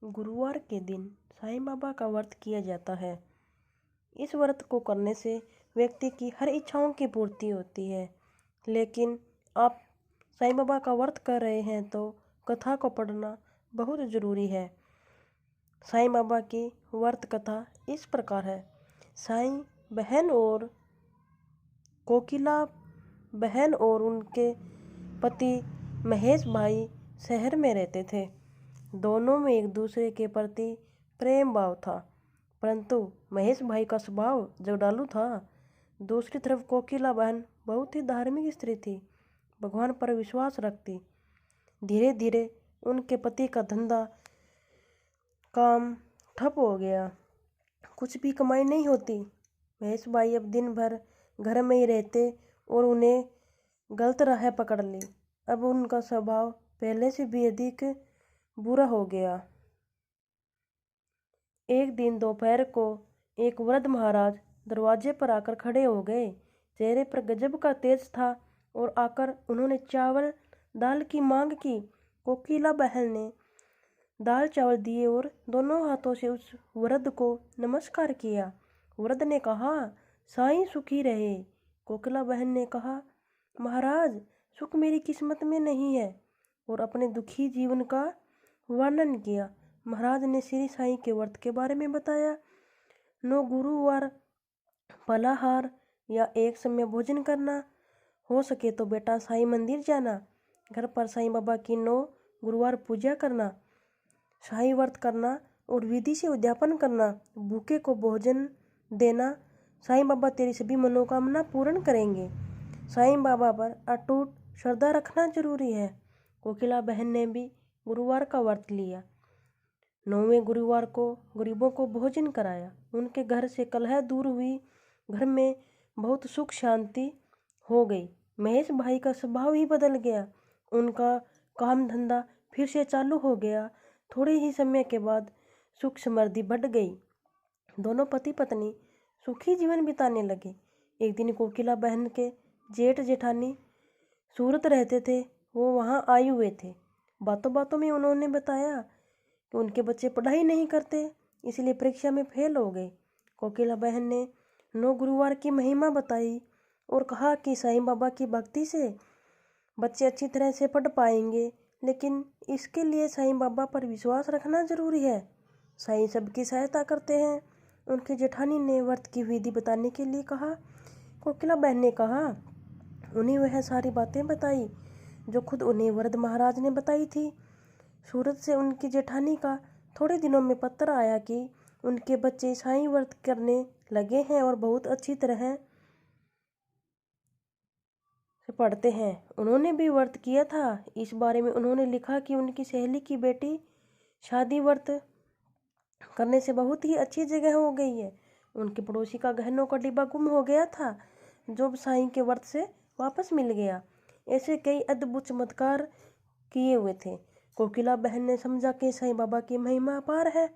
गुरुवार के दिन साईं बाबा का व्रत किया जाता है। इस व्रत को करने से व्यक्ति की हर इच्छाओं की पूर्ति होती है। लेकिन आप साईं बाबा का व्रत कर रहे हैं तो कथा को पढ़ना बहुत ज़रूरी है। साईं बाबा की व्रत कथा इस प्रकार है। साईं बहन और कोकिला बहन और उनके पति महेश भाई शहर में रहते थे। दोनों में एक दूसरे के प्रति प्रेम भाव था, परंतु महेश भाई का स्वभाव जगडालू था। दूसरी तरफ कोकिला बहन बहुत ही धार्मिक स्त्री थी, भगवान पर विश्वास रखती। धीरे धीरे उनके पति का धंधा काम ठप हो गया, कुछ भी कमाई नहीं होती। महेश भाई अब दिन भर घर में ही रहते और उन्हें गलत राह पकड़ ली। अब उनका स्वभाव पहले से भी अधिक बुरा हो गया। एक दिन दोपहर को एक वृद्ध महाराज दरवाजे पर आकर खड़े हो गए। चेहरे पर गजब का तेज था और आकर उन्होंने चावल दाल की मांग की। कोकिला बहन ने दाल चावल दिए और दोनों हाथों से उस वृद्ध को नमस्कार किया। वृद्ध ने कहा, साईं सुखी रहे। कोकिला बहन ने कहा, महाराज सुख मेरी किस्मत में नहीं है, और अपने दुखी जीवन का वर्णन किया। महाराज ने श्री साईं के व्रत के बारे में बताया। 9 गुरुवार फलाहार या एक समय भोजन करना, हो सके तो बेटा साईं मंदिर जाना, घर पर साईं बाबा की 9 गुरुवार पूजा करना, साईं व्रत करना और विधि से उद्यापन करना, भूखे को भोजन देना। साईं बाबा तेरी सभी मनोकामना पूर्ण करेंगे। साईं बाबा पर अटूट श्रद्धा रखना जरूरी है। कोकिला बहन ने भी गुरुवार का व्रत लिया। 9वें गुरुवार को गरीबों को भोजन कराया। उनके घर से कलह दूर हुई, घर में बहुत सुख शांति हो गई। महेश भाई का स्वभाव ही बदल गया, उनका काम धंधा फिर से चालू हो गया। थोड़े ही समय के बाद सुख समृद्धि बढ़ गई। दोनों पति पत्नी सुखी जीवन बिताने लगे। एक दिन कोकिला बहन के जेठ जेठानी सूरत रहते थे, वो वहाँ आए हुए थे। बातों बातों में उन्होंने बताया कि उनके बच्चे पढ़ाई नहीं करते, इसलिए परीक्षा में फेल हो गए। कोकिला बहन ने 9 गुरुवार की महिमा बताई और कहा कि साईं बाबा की भक्ति से बच्चे अच्छी तरह से पढ़ पाएंगे, लेकिन इसके लिए साईं बाबा पर विश्वास रखना जरूरी है। साईं सबकी सहायता करते हैं। उनकी जेठानी ने व्रत की विधि बताने के लिए कहा। कोकिला बहन ने कहा, उन्हें वह सारी बातें बताई जो खुद उन्हें वृद्ध महाराज ने बताई थी। सूरत से उनकी जेठानी का थोड़े दिनों में पत्र आया कि उनके बच्चे साईं व्रत करने लगे हैं और बहुत अच्छी तरह से पढ़ते हैं। उन्होंने भी व्रत किया था। इस बारे में उन्होंने लिखा कि उनकी सहेली की बेटी शादी व्रत करने से बहुत ही अच्छी जगह हो गई है। उनके पड़ोसी का गहनों का डिब्बा गुम हो गया था, जो साईं के व्रत से वापस मिल गया। ऐसे कई अद्भुत चमत्कार किए हुए थे। कोकिला बहन ने समझा कि साईं बाबा की महिमा अपार है।